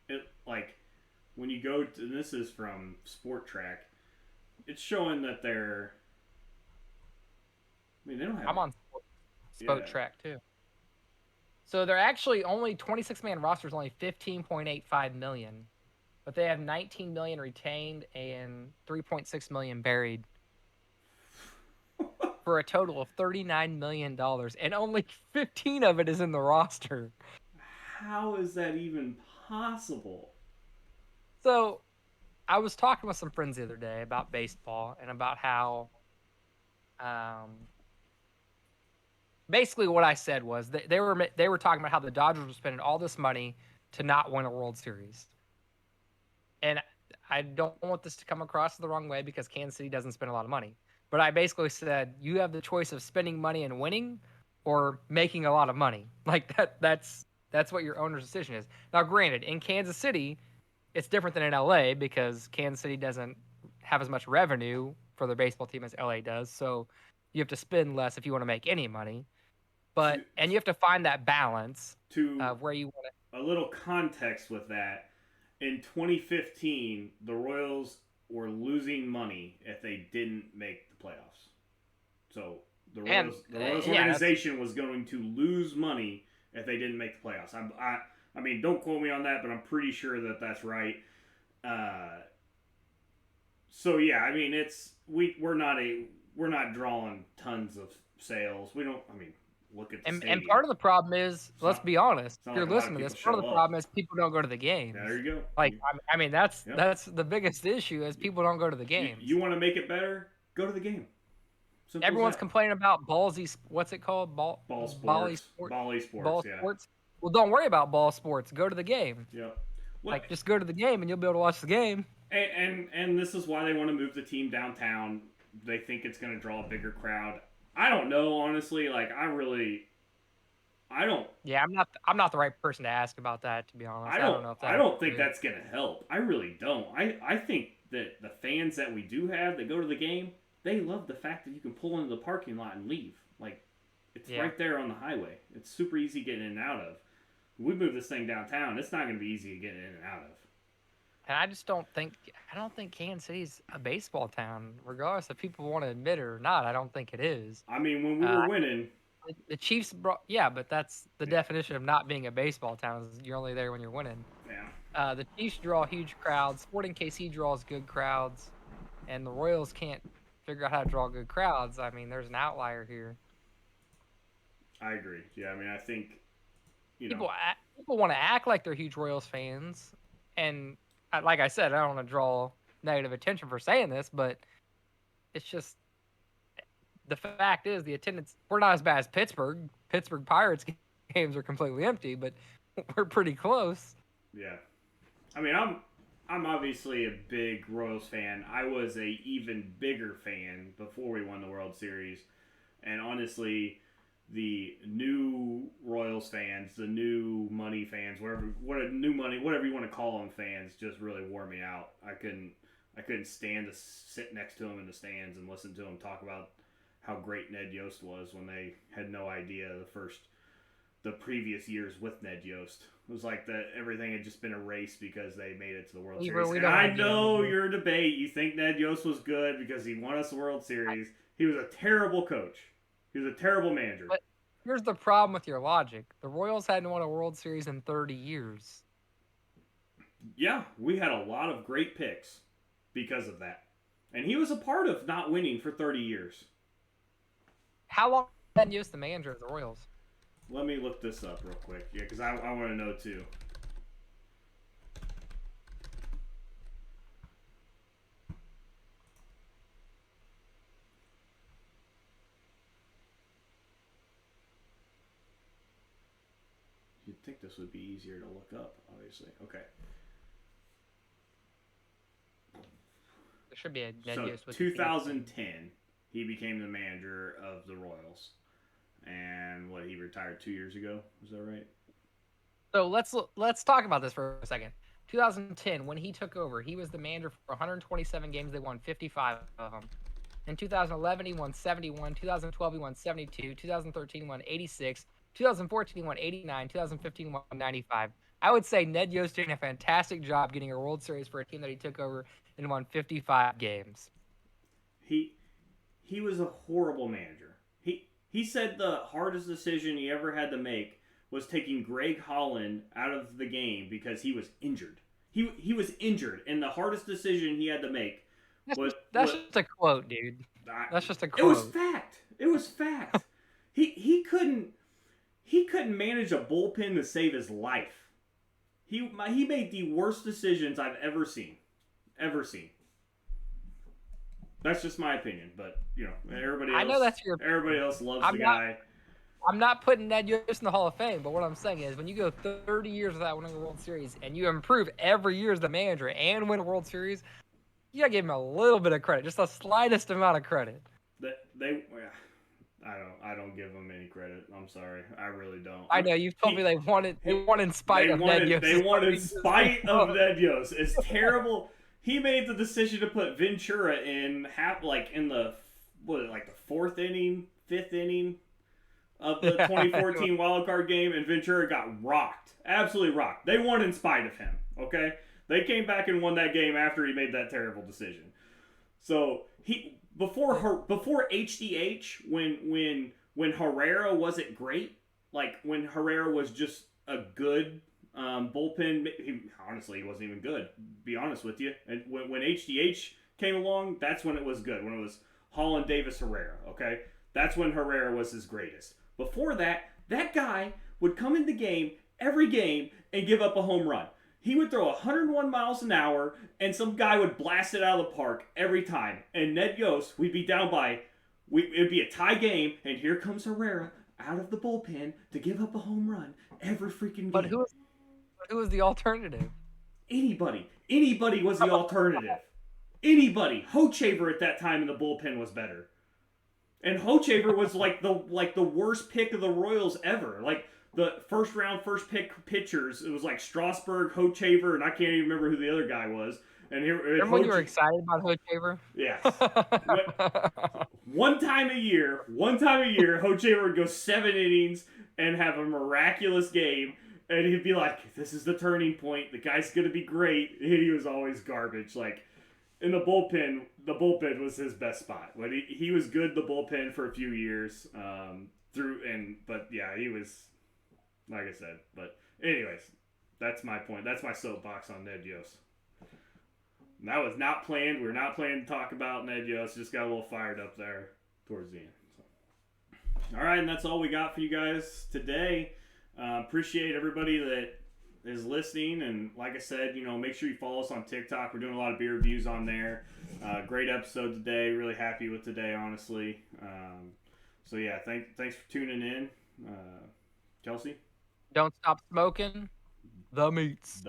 It like when you go to this is from Sport Track. It's showing that they're. I mean, they don't have. I'm on Spoke Yeah. Track too. So they're actually only 26-man roster is only 15.85 million, but they have 19 million retained and 3.6 million buried for a total of $39 million, and only 15 of it is in the roster. How is that even possible? So I was talking with some friends the other day about baseball and about how basically what I said was they were talking about how the Dodgers were spending all this money to not win a World Series. And I don't want this to come across the wrong way because Kansas City doesn't spend a lot of money. But I basically said you have the choice of spending money and winning or making a lot of money. Like that's what your owner's decision is. Now granted, in Kansas City, it's different than in LA because Kansas City doesn't have as much revenue for their baseball team as LA does. So you have to spend less if you want to make any money. To, And you have to find that balance to of where you want to. a little context with that, in 2015, the Royals were losing money if they didn't make the playoffs. So the Royals organization was going to lose money if they didn't make the playoffs. I mean, don't quote me on that, but I'm pretty sure that that's right. So yeah, I mean, we're not drawing tons of sales. We don't. I mean, look at the stadium. And part of the problem is, let's be honest, if you're like listening to this, part of the problem is people don't go to the games. Yeah, there you go. Like, I mean, that's the biggest issue is people don't go to the games. You want to make it better? Go to the game. Simple Everyone's complaining about ballsy. What's it called? Ball sports. Bally sports. Ball sports. Well, don't worry about ball sports. Go to the game. Yeah. Like, just go to the game and you'll be able to watch the game. And this is why they want to move the team downtown. They think it's going to draw a bigger crowd. I don't know, honestly. Like, I don't. Yeah, I'm not the right person to ask about that, to be honest. I don't think that's going to help. I really don't. I think that the fans that we do have that go to the game, they love the fact that you can pull into the parking lot and leave. Like, it's right there on the highway. It's super easy getting in and out of. We move this thing downtown, it's not going to be easy to get in and out of. And I don't think Kansas City's a baseball town, regardless if people want to admit it or not. I don't think it is. I mean, when we were winning, the Chiefs but that's the definition of not being a baseball town. Is you're only there when you're winning. Yeah. The Chiefs draw huge crowds. Sporting KC draws good crowds, and the Royals can't figure out how to draw good crowds. I mean, there's an outlier here. I agree. Yeah, I mean, I think people want to act like they're huge Royals fans, and like I said, I don't want to draw negative attention for saying this, but it's just the fact is the attendance. We're not as bad as Pittsburgh. Pittsburgh Pirates games are completely empty, but we're pretty close. Yeah, I mean, I'm obviously a big Royals fan. I was a even bigger fan before we won the World Series, and honestly, the new Royals fans, the new money fans, whatever you want to call them, fans, just really wore me out. I couldn't stand to sit next to them in the stands and listen to them talk about how great Ned Yost was when they had no idea the previous years with Ned Yost. It was like that everything had just been erased because they made it to the World Series. And I know your debate. You think Ned Yost was good because he won us the World Series. He was a terrible coach. He was a terrible manager. But here's the problem with your logic. The Royals hadn't won a World Series in 30 years. Yeah, we had a lot of great picks because of that. And he was a part of not winning for 30 years. How long has Ned Yost the manager of the Royals? Let me look this up real quick. Yeah, because I want to know too. You'd think this would be easier to look up, obviously. Okay. There should be a Ned Yost with 2010, he became the manager of the Royals. And he retired 2 years ago? Is that right? So let's talk about this for a second. 2010, when he took over, he was the manager for 127 games. They won 55 of them. In 2011, he won 71. 2012, he won 72. 2013, he won 86. 2014, he won 89. 2015, he won 95. I would say Ned Yost did a fantastic job getting a World Series for a team that he took over and won 55 games. He was a horrible manager. He said the hardest decision he ever had to make was taking Greg Holland out of the game because he was injured. He was injured, and the hardest decision he had to make was... That's just a quote, dude. That's just a quote. It was fact. It was fact. he couldn't manage a bullpen to save his life. He made the worst decisions I've ever seen. That's just my opinion, but everybody else. I know that's your. Everybody else loves the guy. I'm not putting Ned Yost in the Hall of Fame, but what I'm saying is when you go 30 years without winning a World Series and you improve every year as the manager and win a World Series, you gotta give him a little bit of credit, just the slightest amount of credit. I don't give them any credit. I'm sorry, I really don't. I know you've told me they won in spite of Ned Yost. They won in spite of Ned Yost. It's terrible. He made the decision to put Ventura in the fourth inning, fifth inning of the 2014 wild card game, and Ventura got rocked, absolutely rocked. They won in spite of him. Okay, they came back and won that game after he made that terrible decision. So before HDH, when Herrera wasn't great, like when Herrera was just a good bullpen, he wasn't even good, to be honest with you. And when HDH came along, that's when it was good. When it was Holland, Davis, Herrera. Okay, that's when Herrera was his greatest. Before that guy would come in the game every game and give up a home run. He would throw 101 miles an hour, and some guy would blast it out of the park every time. And Ned Yost, we'd be down by, it'd be a tie game, and here comes Herrera out of the bullpen to give up a home run every freaking game. But who was the alternative? Anybody was the alternative. Anybody. Hochaver at that time in the bullpen was better. And Hochaver was like the worst pick of the Royals ever. Like the first pick pitchers, it was like Strasburg, Hochaver, and I can't even remember who the other guy was. And remember when you were excited about Hochaver? Yes. One time a year, Hochaver would go 7 innings and have a miraculous game, and he'd be like, "This is the turning point. The guy's gonna be great." And he was always garbage. Like in the bullpen was his best spot. When he was good, the bullpen for a few years. But he was, like I said. But anyways, that's my point. That's my soapbox on Ned Yost. And that was not planned. We were not planning to talk about Ned Yost. Just got a little fired up there towards the end. So. All right, and that's all we got for you guys today. Appreciate everybody that is listening, and like I said, make sure you follow us on TikTok. We're doing a lot of beer reviews on there. Great episode today. Really happy with today, honestly. So yeah, thanks for tuning in. Kelsey? Don't stop smoking. The meats.